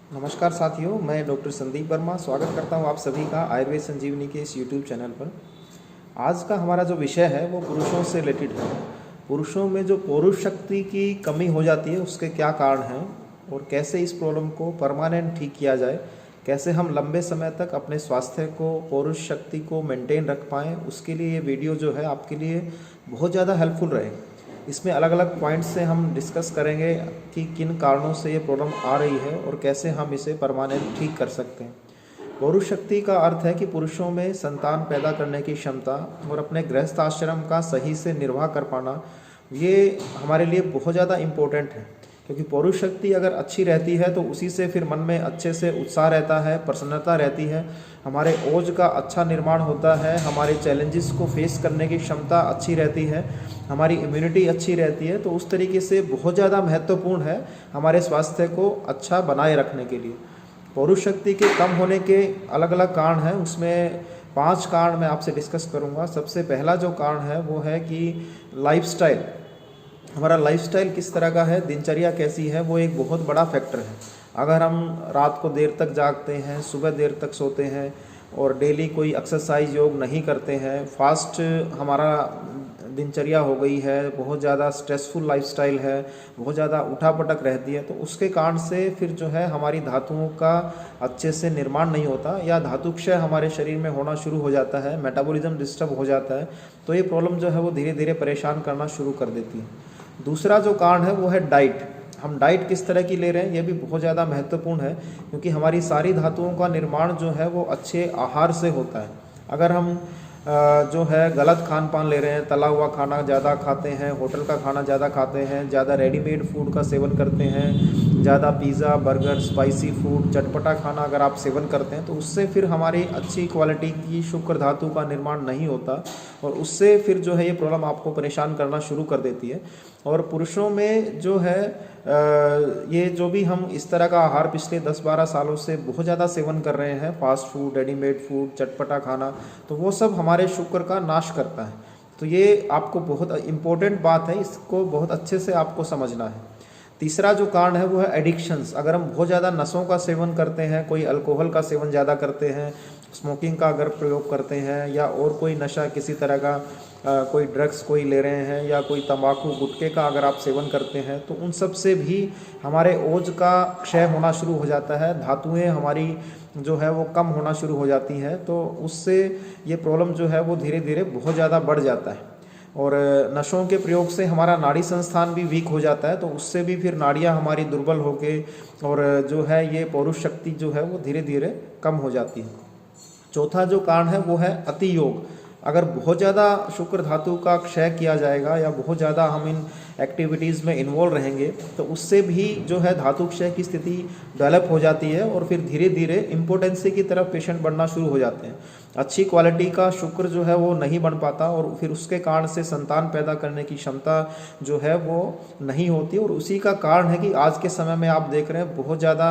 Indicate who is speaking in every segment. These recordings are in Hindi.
Speaker 1: नमस्कार साथियों, मैं डॉक्टर संदीप वर्मा स्वागत करता हूं आप सभी का आयुर्वेद संजीवनी के इस यूट्यूब चैनल पर। आज का हमारा जो विषय है वो पुरुषों से रिलेटेड है। पुरुषों में जो पौरुष शक्ति की कमी हो जाती है उसके क्या कारण हैं और कैसे इस प्रॉब्लम को परमानेंट ठीक किया जाए, कैसे हम लंबे समय तक अपने स्वास्थ्य को, पौरुष शक्ति को मेंटेन रख पाएँ, उसके लिए ये वीडियो जो है आपके लिए बहुत ज़्यादा हेल्पफुल रहेगा। इसमें अलग अलग पॉइंट्स से हम डिस्कस करेंगे कि किन कारणों से ये प्रॉब्लम आ रही है और कैसे हम इसे परमानेंट ठीक कर सकते हैं। पौरुष शक्ति का अर्थ है कि पुरुषों में संतान पैदा करने की क्षमता और अपने गृहस्थ आश्रम का सही से निर्वाह कर पाना, ये हमारे लिए बहुत ज़्यादा इम्पोर्टेंट है। क्योंकि पौरुष शक्ति अगर अच्छी रहती है तो उसी से फिर मन में अच्छे से उत्साह रहता है, प्रसन्नता रहती है, हमारे ओज का अच्छा निर्माण होता है, हमारे चैलेंजेस को फेस करने की क्षमता अच्छी रहती है, हमारी इम्यूनिटी अच्छी रहती है। तो उस तरीके से बहुत ज़्यादा महत्वपूर्ण है हमारे स्वास्थ्य को अच्छा बनाए रखने के लिए। पौरुष शक्ति के कम होने के अलग अलग कारण हैं, उसमें 5 कारण मैं आपसे डिस्कस करूंगा। सबसे पहला जो कारण है वो है कि लाइफस्टाइल। हमारा लाइफस्टाइल किस तरह का है, दिनचर्या कैसी है, वो एक बहुत बड़ा फैक्टर है। अगर हम रात को देर तक जागते हैं, सुबह देर तक सोते हैं और डेली कोई एक्सरसाइज योग नहीं करते हैं, फास्ट हमारा दिनचर्या हो गई है, बहुत ज़्यादा स्ट्रेसफुल लाइफस्टाइल है, बहुत ज़्यादा उठापटक रहती है, तो उसके कारण से फिर जो है हमारी धातुओं का अच्छे से निर्माण नहीं होता या धातु क्षय हमारे शरीर में होना शुरू हो जाता है, मेटाबॉलिज्म डिस्टर्ब हो जाता है। तो ये प्रॉब्लम जो है वो धीरे धीरे परेशान करना शुरू कर देती है। दूसरा जो कारण है वो है डाइट। हम डाइट किस तरह की ले रहे हैं ये भी बहुत ज़्यादा महत्वपूर्ण है, क्योंकि हमारी सारी धातुओं का निर्माण जो है वो अच्छे आहार से होता है। अगर हम जो है गलत खान पान ले रहे हैं, तला हुआ खाना ज़्यादा खाते हैं, होटल का खाना ज़्यादा खाते हैं, ज़्यादा रेडीमेड फूड का सेवन करते हैं, ज़्यादा पिज़्ज़ा, बर्गर, स्पाइसी फूड, चटपटा खाना अगर आप सेवन करते हैं तो उससे फिर हमारी अच्छी क्वालिटी की शुक्र धातु का निर्माण नहीं होता और उससे फिर जो है ये प्रॉब्लम आपको परेशान करना शुरू कर देती है। और पुरुषों में जो है ये जो भी हम इस तरह का आहार पिछले 10-12 सालों से बहुत ज़्यादा सेवन कर रहे हैं, फास्ट फूड, रेडीमेड फूड, चटपटा खाना, तो वो सब हमारे शुक्र का नाश करता है। तो ये आपको बहुत इम्पोर्टेंट बात है, इसको बहुत अच्छे से आपको समझना है। तीसरा जो कारण है वो है एडिक्शंस। अगर हम बहुत ज़्यादा नशों का सेवन करते हैं, कोई अल्कोहल का सेवन ज़्यादा करते हैं, स्मोकिंग का अगर प्रयोग करते हैं या और कोई नशा किसी तरह का कोई ड्रग्स कोई ले रहे हैं या कोई तंबाकू गुटखे का अगर आप सेवन करते हैं, तो उन सब से भी हमारे ओज का क्षय होना शुरू हो जाता है, धातुएं हमारी जो है वो कम होना शुरू हो जाती हैं। तो उससे ये प्रॉब्लम जो है वो धीरे धीरे बहुत ज़्यादा बढ़ जाता है। और नशों के प्रयोग से हमारा नाड़ी संस्थान भी वीक हो जाता है, तो उससे भी फिर नाड़ियाँ हमारी दुर्बल होके और जो है ये पौरुष शक्ति जो है वो धीरे धीरे कम हो जाती है। चौथा जो कारण है वो है अति योग। अगर बहुत ज़्यादा शुक्र धातु का क्षय किया जाएगा या बहुत ज़्यादा हम इन एक्टिविटीज़ में इन्वॉल्व रहेंगे तो उससे भी जो है धातु क्षय की स्थिति डेवलप हो जाती है और फिर धीरे धीरे इम्पोर्टेंसी की तरफ पेशेंट बढ़ना शुरू हो जाते हैं। अच्छी क्वालिटी का शुक्र जो है वो नहीं बन पाता और फिर उसके कारण से संतान पैदा करने की क्षमता जो है वो नहीं होती। और उसी का कारण है कि आज के समय में आप देख रहे हैं बहुत ज़्यादा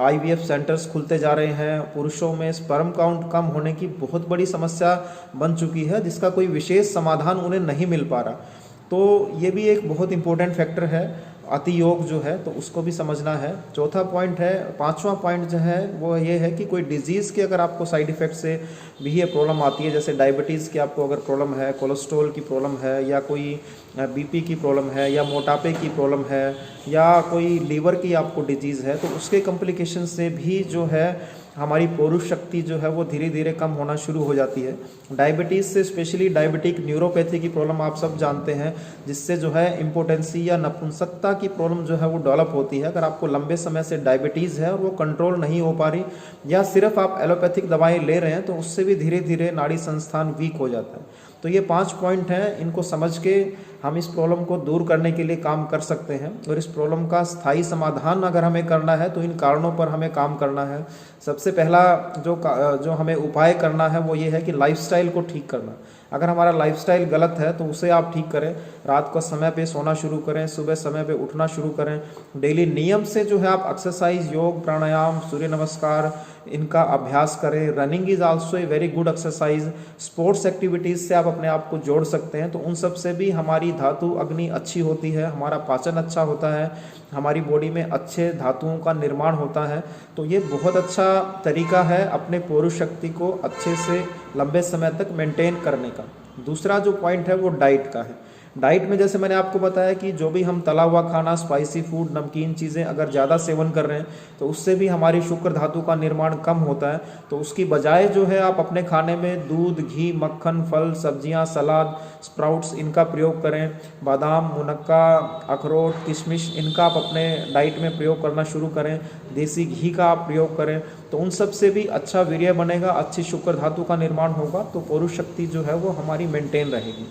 Speaker 1: IVF सेंटर्स खुलते जा रहे हैं। पुरुषों में स्पर्म काउंट कम होने की बहुत बड़ी समस्या बन चुकी है, जिसका कोई विशेष समाधान उन्हें नहीं मिल पा रहा। तो ये भी एक बहुत इंपॉर्टेंट फैक्टर है, अति योग जो है, तो उसको भी समझना है। चौथा पॉइंट है, पांचवा पॉइंट जो है वो ये है कि कोई डिजीज़ के अगर आपको साइड इफ़ेक्ट से भी ये प्रॉब्लम आती है, जैसे डायबिटीज़ की आपको अगर प्रॉब्लम है, कोलेस्ट्रॉल की प्रॉब्लम है या कोई BP की प्रॉब्लम है या मोटापे की प्रॉब्लम है या कोई लीवर की आपको डिजीज़ है, तो उसके कॉम्प्लिकेशन से भी जो है हमारी पौरुष शक्ति जो है वो धीरे धीरे कम होना शुरू हो जाती है। डायबिटीज़ से स्पेशली डायबिटिक न्यूरोपैथी की प्रॉब्लम आप सब जानते हैं, जिससे जो है इम्पोटेंसी या नपुंसकता की प्रॉब्लम जो है वो डेवलप होती है। अगर आपको लंबे समय से डायबिटीज़ है और वो कंट्रोल नहीं हो पा रही या सिर्फ आप एलोपैथिक दवाएं ले रहे हैं, तो उससे भी धीरे धीरे नाड़ी संस्थान वीक हो जाता है। तो ये 5 पॉइंट हैं, इनको समझ के हम इस प्रॉब्लम को दूर करने के लिए काम कर सकते हैं। और इस प्रॉब्लम का स्थायी समाधान अगर हमें करना है तो इन कारणों पर हमें काम करना है। सबसे पहला जो हमें उपाय करना है वो ये है कि लाइफस्टाइल को ठीक करना। अगर हमारा लाइफस्टाइल गलत है तो उसे आप ठीक करें, रात को समय पे सोना शुरू करें, सुबह समय पे उठना शुरू करें, डेली नियम से जो है आप एक्सरसाइज, योग, प्राणायाम, सूर्य नमस्कार, इनका अभ्यास करें। Running is also a very good exercise. Sports activities से आप अपने आप को जोड़ सकते हैं, तो उन सब से भी हमारी धातु अग्नि अच्छी होती है, हमारा पाचन अच्छा होता है, हमारी बॉडी में अच्छे धातुओं का निर्माण होता है। तो ये बहुत अच्छा तरीका है अपने पौरुष शक्ति को अच्छे से लंबे समय तक मेंटेन करने का। दूसरा जो पॉइंट है वो डाइट का है। डाइट में जैसे मैंने आपको बताया कि जो भी हम तला हुआ खाना, स्पाइसी फूड, नमकीन चीज़ें अगर ज़्यादा सेवन कर रहे हैं तो उससे भी हमारी शुक्र धातु का निर्माण कम होता है। तो उसकी बजाय जो है आप अपने खाने में दूध, घी, मक्खन, फल, सब्जियां, सलाद, स्प्राउट्स इनका प्रयोग करें। बादाम, मुनक्का, अखरोट, किशमिश इनका आप अपने डाइट में प्रयोग करना शुरू करें। देसी घी का आप प्रयोग करें, तो उन सब से भी अच्छा वीर्य बनेगा, अच्छी शुक्र धातु का निर्माण होगा, तो पौरुष शक्ति जो है वो हमारी मेंटेन रहेगी।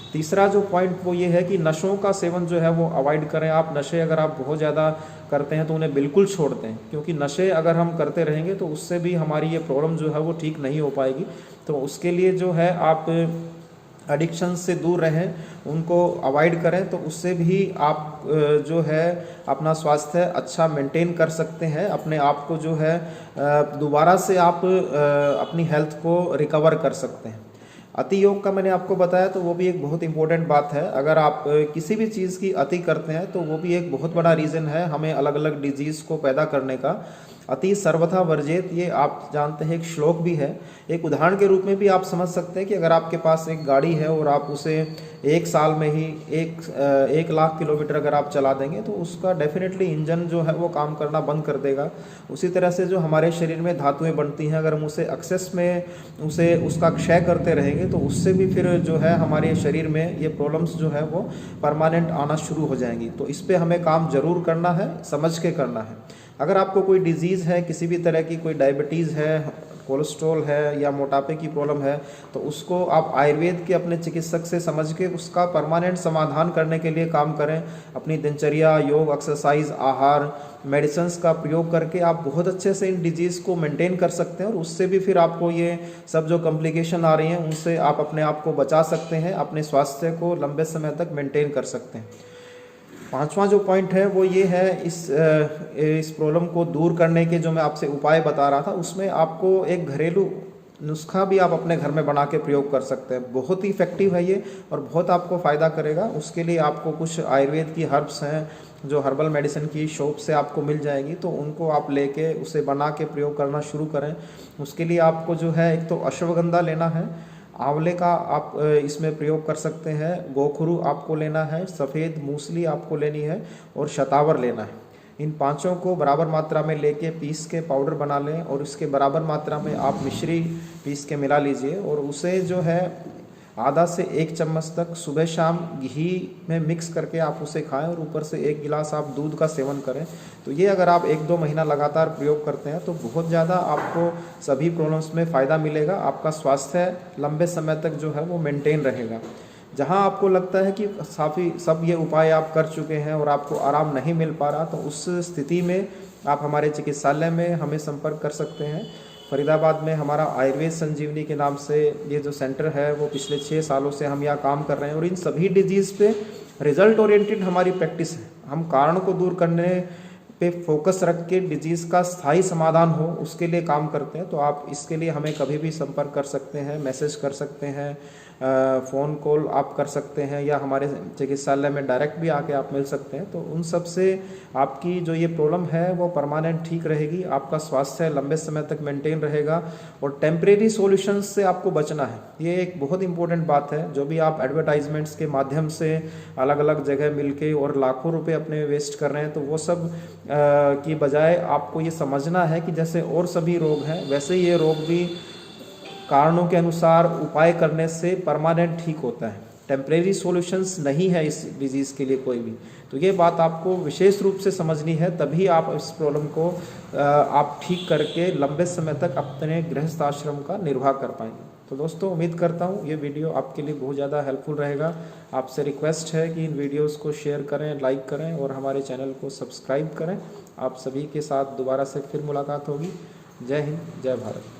Speaker 1: तीसरा जो पॉइंट वो ये है कि नशों का सेवन जो है वो अवॉइड करें। आप नशे अगर आप बहुत ज़्यादा करते हैं तो उन्हें बिल्कुल छोड़ दें, क्योंकि नशे अगर हम करते रहेंगे तो उससे भी हमारी ये प्रॉब्लम जो है वो ठीक नहीं हो पाएगी। तो उसके लिए जो है आप एडिक्शन से दूर रहें, उनको अवॉइड करें, तो उससे भी आप जो है अपना स्वास्थ्य अच्छा मेंटेन कर सकते हैं। अपने आप को जो है दोबारा से आप अपनी हेल्थ को रिकवर कर सकते हैं। अति योग का मैंने आपको बताया, तो वो भी एक बहुत इंपॉर्टेंट बात है। अगर आप किसी भी चीज़ की अति करते हैं तो वो भी एक बहुत बड़ा रीज़न है हमें अलग अलग डिजीज़ को पैदा करने का। अति सर्वथा वर्जेत, ये आप जानते हैं एक श्लोक भी है। एक उदाहरण के रूप में भी आप समझ सकते हैं कि अगर आपके पास एक गाड़ी है और आप उसे एक साल में ही 1 लाख किलोमीटर अगर आप चला देंगे तो उसका डेफिनेटली इंजन जो है वो काम करना बंद कर देगा। उसी तरह से जो हमारे शरीर में धातुएं बनती हैं, अगर हम उसे एक्सेस में उसका क्षय करते रहेंगे तो उससे भी फिर जो है हमारे शरीर में ये प्रॉब्लम्स जो है वो परमानेंट आना शुरू हो जाएंगी। तो इस पर हमें काम जरूर करना है, समझ के करना है। अगर आपको कोई डिजीज़ है, किसी भी तरह की कोई डायबिटीज़ है, कोलेस्ट्रॉल है या मोटापे की प्रॉब्लम है, तो उसको आप आयुर्वेद के अपने चिकित्सक से समझ के उसका परमानेंट समाधान करने के लिए काम करें। अपनी दिनचर्या, योग, एक्सरसाइज, आहार, मेडिसिन्स का प्रयोग करके आप बहुत अच्छे से इन डिजीज़ को मेंटेन कर सकते हैं और उससे भी फिर आपको ये सब जो कॉम्प्लिकेशन आ रही हैं उनसे आप अपने आप को बचा सकते हैं, अपने स्वास्थ्य को लंबे समय तक मेंटेन कर सकते हैं। पांचवा जो पॉइंट है वो ये है, इस प्रॉब्लम को दूर करने के जो मैं आपसे उपाय बता रहा था उसमें आपको एक घरेलू नुस्खा भी आप अपने घर में बना के प्रयोग कर सकते हैं। बहुत ही इफेक्टिव है ये और बहुत आपको फ़ायदा करेगा। उसके लिए आपको कुछ आयुर्वेद की हर्ब्स हैं जो हर्बल मेडिसिन की शॉप से आपको मिल जाएंगी, तो उनको आप लेके उसे बना के प्रयोग करना शुरू करें। उसके लिए आपको जो है एक तो अश्वगंधा लेना है, आंवले का आप इसमें प्रयोग कर सकते हैं, गोखरू आपको लेना है, सफ़ेद मूसली आपको लेनी है और शतावर लेना है। इन पांचों को बराबर मात्रा में लेके पीस के पाउडर बना लें और इसके बराबर मात्रा में आप मिश्री पीस के मिला लीजिए और उसे जो है आधा से 1 चम्मच तक सुबह शाम घी में मिक्स करके आप उसे खाएं और ऊपर से 1 गिलास आप दूध का सेवन करें। तो ये अगर आप 1-2 महीना लगातार प्रयोग करते हैं तो बहुत ज़्यादा आपको सभी प्रॉब्लम्स में फ़ायदा मिलेगा। आपका स्वास्थ्य लंबे समय तक जो है वो मेंटेन रहेगा। जहाँ आपको लगता है कि सब ये उपाय आप कर चुके हैं और आपको आराम नहीं मिल पा रहा, तो उस स्थिति में आप हमारे चिकित्सालय में हमें संपर्क कर सकते हैं। फरीदाबाद में हमारा आयुर्वेद संजीवनी के नाम से ये जो सेंटर है वो पिछले 6 सालों से हम यहाँ काम कर रहे हैं और इन सभी डिजीज़ पे रिजल्ट ओरिएंटेड हमारी प्रैक्टिस है। हम कारण को दूर करने पे फोकस रख के डिजीज़ का स्थायी समाधान हो उसके लिए काम करते हैं। तो आप इसके लिए हमें कभी भी संपर्क कर सकते हैं, मैसेज कर सकते हैं, फ़ोन कॉल आप कर सकते हैं या हमारे चिकित्सालय में डायरेक्ट भी आके आप मिल सकते हैं। तो उन सब से आपकी जो ये प्रॉब्लम है वो परमानेंट ठीक रहेगी, आपका स्वास्थ्य लंबे समय तक मेंटेन रहेगा और टेम्परेरी सॉल्यूशंस से आपको बचना है। ये एक बहुत इंपॉर्टेंट बात है। जो भी आप एडवर्टाइजमेंट्स के माध्यम से अलग अलग जगह मिलके और लाखों रुपए अपने वेस्ट कर रहे हैं, तो वो सब की बजाय आपको ये समझना है कि जैसे और सभी रोग हैं वैसे ये रोग भी कारणों के अनुसार उपाय करने से परमानेंट ठीक होता है। टेम्परेरी सॉल्यूशंस नहीं है इस डिजीज़ के लिए कोई भी। तो ये बात आपको विशेष रूप से समझनी है, तभी आप इस प्रॉब्लम को आप ठीक करके लंबे समय तक अपने गृहस्थ आश्रम का निर्वाह कर पाएंगे। तो दोस्तों, उम्मीद करता हूँ ये वीडियो आपके लिए बहुत ज़्यादा हेल्पफुल रहेगा। आपसे रिक्वेस्ट है कि इन वीडियोस को शेयर करें, लाइक करें और हमारे चैनल को सब्सक्राइब करें। आप सभी के साथ दोबारा से फिर मुलाकात होगी। जय हिंद, जय भारत।